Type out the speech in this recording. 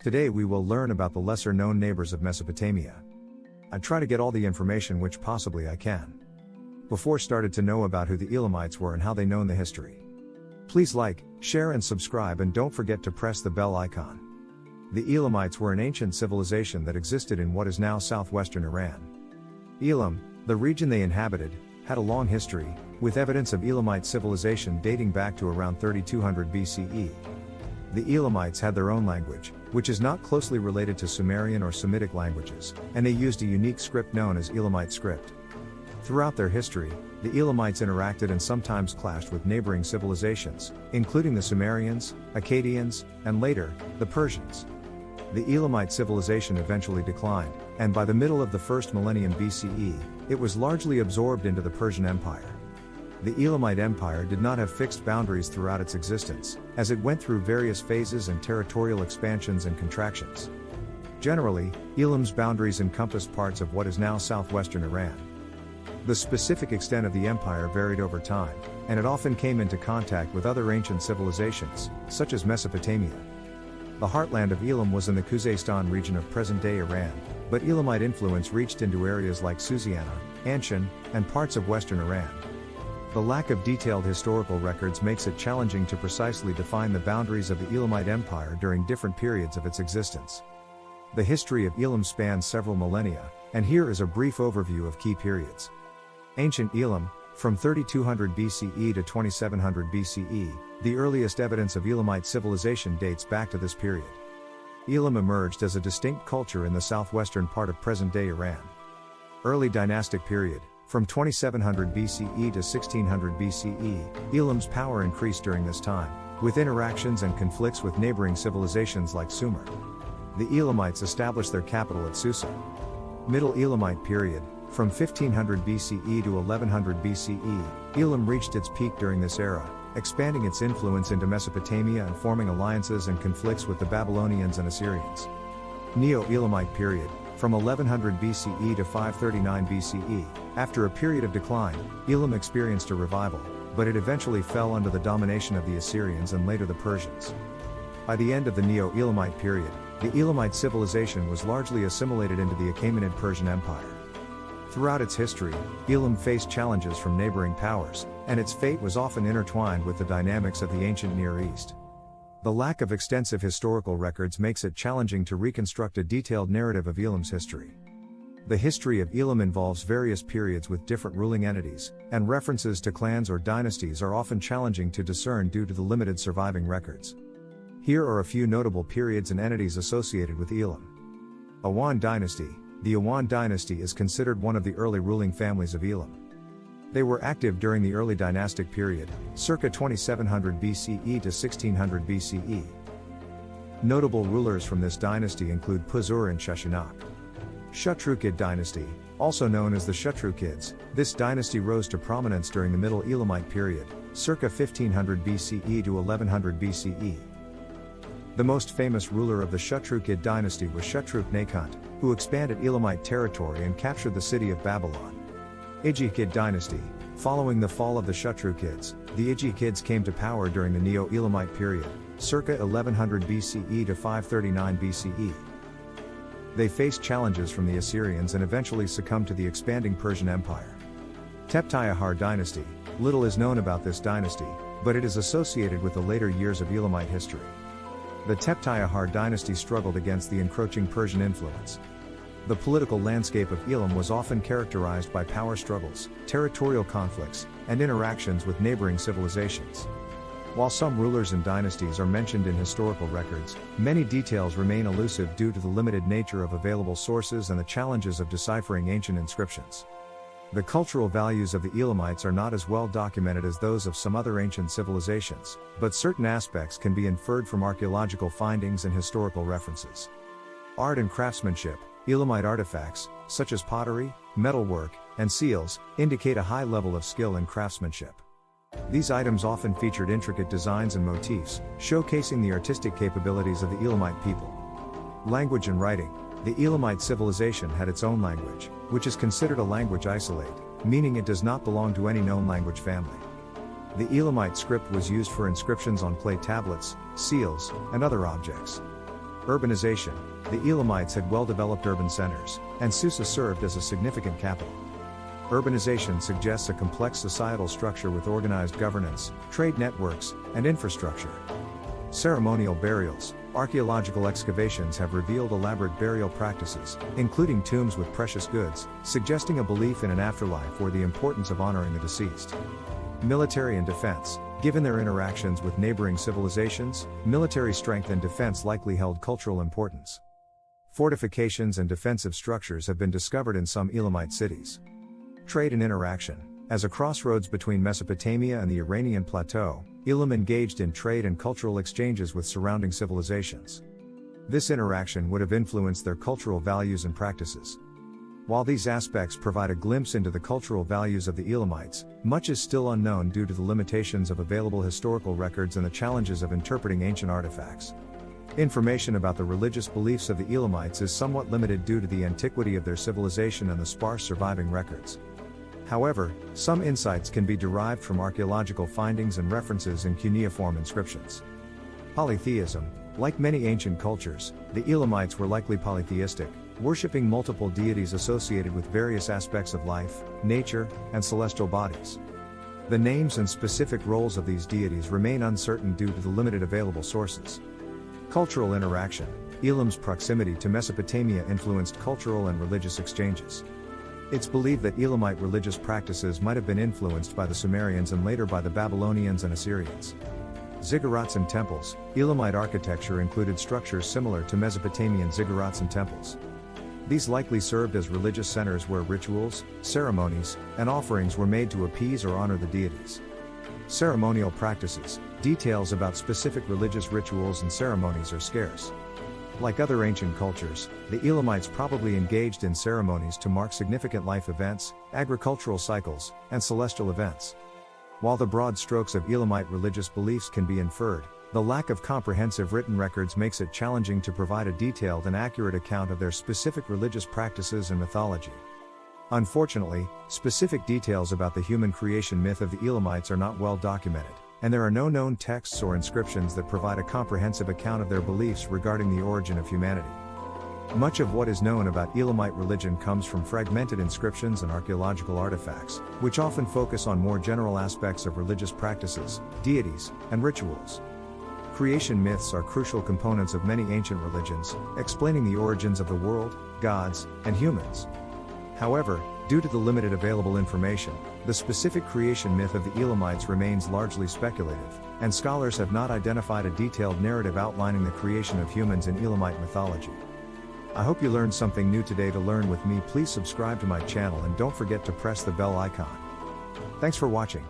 Today we will learn about the lesser-known neighbors of Mesopotamia. I try to get all the information which possibly I can. Before started to know about who the Elamites were and how they known the history. Please like, share and subscribe, and don't forget to press the bell icon. The Elamites were an ancient civilization that existed in what is now southwestern Iran. Elam, the region they inhabited, had a long history, with evidence of Elamite civilization dating back to around 3200 BCE. The Elamites had their own language, which is not closely related to Sumerian or Semitic languages, and they used a unique script known as Elamite script. Throughout their history, the Elamites interacted and sometimes clashed with neighboring civilizations, including the Sumerians, Akkadians, and later, the Persians. The Elamite civilization eventually declined, and by the middle of the first millennium BCE, it was largely absorbed into the Persian Empire. The Elamite Empire did not have fixed boundaries throughout its existence, as it went through various phases and territorial expansions and contractions. Generally, Elam's boundaries encompassed parts of what is now southwestern Iran. The specific extent of the empire varied over time, and it often came into contact with other ancient civilizations, such as Mesopotamia. The heartland of Elam was in the Khuzestan region of present-day Iran, but Elamite influence reached into areas like Susiana, Anshan, and parts of western Iran. The lack of detailed historical records makes it challenging to precisely define the boundaries of the Elamite Empire during different periods of its existence. The history of Elam spans several millennia, and here is a brief overview of key periods. Ancient Elam, from 3200 BCE to 2700 BCE, the earliest evidence of Elamite civilization dates back to this period. Elam emerged as a distinct culture in the southwestern part of present-day Iran. Early dynastic period, from 2700 BCE to 1600 BCE, Elam's power increased during this time, with interactions and conflicts with neighboring civilizations like Sumer. The Elamites established their capital at Susa. Middle Elamite period, from 1500 BCE to 1100 BCE, Elam reached its peak during this era, expanding its influence into Mesopotamia and forming alliances and conflicts with the Babylonians and Assyrians. Neo-Elamite period, from 1100 BCE to 539 BCE, after a period of decline, Elam experienced a revival, but it eventually fell under the domination of the Assyrians and later the Persians. By the end of the Neo-Elamite period, the Elamite civilization was largely assimilated into the Achaemenid Persian Empire. Throughout its history, Elam faced challenges from neighboring powers, and its fate was often intertwined with the dynamics of the ancient Near East. The lack of extensive historical records makes it challenging to reconstruct a detailed narrative of Elam's history. The history of Elam involves various periods with different ruling entities, and references to clans or dynasties are often challenging to discern due to the limited surviving records. Here are a few notable periods and entities associated with Elam. Awan Dynasty. The Awan Dynasty is considered one of the early ruling families of Elam. They were active during the early dynastic period, circa 2700 BCE to 1600 BCE. Notable rulers from this dynasty include Puzur and Shushanak. Shutrukid Dynasty, also known as the Shutrukids, this dynasty rose to prominence during the Middle Elamite period, circa 1500 BCE to 1100 BCE. The most famous ruler of the Shutrukid dynasty was Shutruk-Nakhant, who expanded Elamite territory and captured the city of Babylon. Igihalkid Dynasty. Following the fall of the Shutrukids, the Igihalkids came to power during the Neo-Elamite period, circa 1100 BCE to 539 BCE. They faced challenges from the Assyrians and eventually succumbed to the expanding Persian Empire. Tepti-Ahar Dynasty. Little is known about this dynasty, but it is associated with the later years of Elamite history. The Tepti-Ahar dynasty struggled against the encroaching Persian influence. The political landscape of Elam was often characterized by power struggles, territorial conflicts, and interactions with neighboring civilizations. While some rulers and dynasties are mentioned in historical records, many details remain elusive due to the limited nature of available sources and the challenges of deciphering ancient inscriptions. The cultural values of the Elamites are not as well documented as those of some other ancient civilizations, but certain aspects can be inferred from archaeological findings and historical references. Art and craftsmanship. Elamite artifacts, such as pottery, metalwork, and seals, indicate a high level of skill in craftsmanship. These items often featured intricate designs and motifs, showcasing the artistic capabilities of the Elamite people. Language and writing. The Elamite civilization had its own language, which is considered a language isolate, meaning it does not belong to any known language family. The Elamite script was used for inscriptions on clay tablets, seals, and other objects. Urbanization. The Elamites had well-developed urban centers, and Susa served as a significant capital. Urbanization suggests a complex societal structure with organized governance, trade networks, and infrastructure. Ceremonial burials. Archaeological excavations have revealed elaborate burial practices, including tombs with precious goods, suggesting a belief in an afterlife or the importance of honoring the deceased. Military and defense. Given their interactions with neighboring civilizations, military strength and defense likely held cultural importance. Fortifications and defensive structures have been discovered in some Elamite cities. Trade and interaction. As a crossroads between Mesopotamia and the Iranian plateau, Elam engaged in trade and cultural exchanges with surrounding civilizations. This interaction would have influenced their cultural values and practices. While these aspects provide a glimpse into the cultural values of the Elamites, much is still unknown due to the limitations of available historical records and the challenges of interpreting ancient artifacts. Information about the religious beliefs of the Elamites is somewhat limited due to the antiquity of their civilization and the sparse surviving records. However, some insights can be derived from archaeological findings and references in cuneiform inscriptions. Polytheism. Like many ancient cultures, the Elamites were likely polytheistic, worshipping multiple deities associated with various aspects of life, nature, and celestial bodies. The names and specific roles of these deities remain uncertain due to the limited available sources. Cultural interaction. Elam's proximity to Mesopotamia influenced cultural and religious exchanges. It's believed that Elamite religious practices might have been influenced by the Sumerians and later by the Babylonians and Assyrians. Ziggurats and temples. Elamite architecture included structures similar to Mesopotamian ziggurats and temples. These likely served as religious centers where rituals, ceremonies, and offerings were made to appease or honor the deities. Ceremonial practices. Details about specific religious rituals and ceremonies are scarce. Like other ancient cultures, the Elamites probably engaged in ceremonies to mark significant life events, agricultural cycles, and celestial events. While the broad strokes of Elamite religious beliefs can be inferred, the lack of comprehensive written records makes it challenging to provide a detailed and accurate account of their specific religious practices and mythology. Unfortunately, specific details about the human creation myth of the Elamites are not well documented, and there are no known texts or inscriptions that provide a comprehensive account of their beliefs regarding the origin of humanity. Much of what is known about Elamite religion comes from fragmented inscriptions and archaeological artifacts, which often focus on more general aspects of religious practices, deities, and rituals. Creation myths are crucial components of many ancient religions, explaining the origins of the world, gods, and humans. However, due to the limited available information, the specific creation myth of the Elamites remains largely speculative, and scholars have not identified a detailed narrative outlining the creation of humans in Elamite mythology. I hope you learned something new today. To learn with me, please subscribe to my channel and don't forget to press the bell icon. Thanks for watching.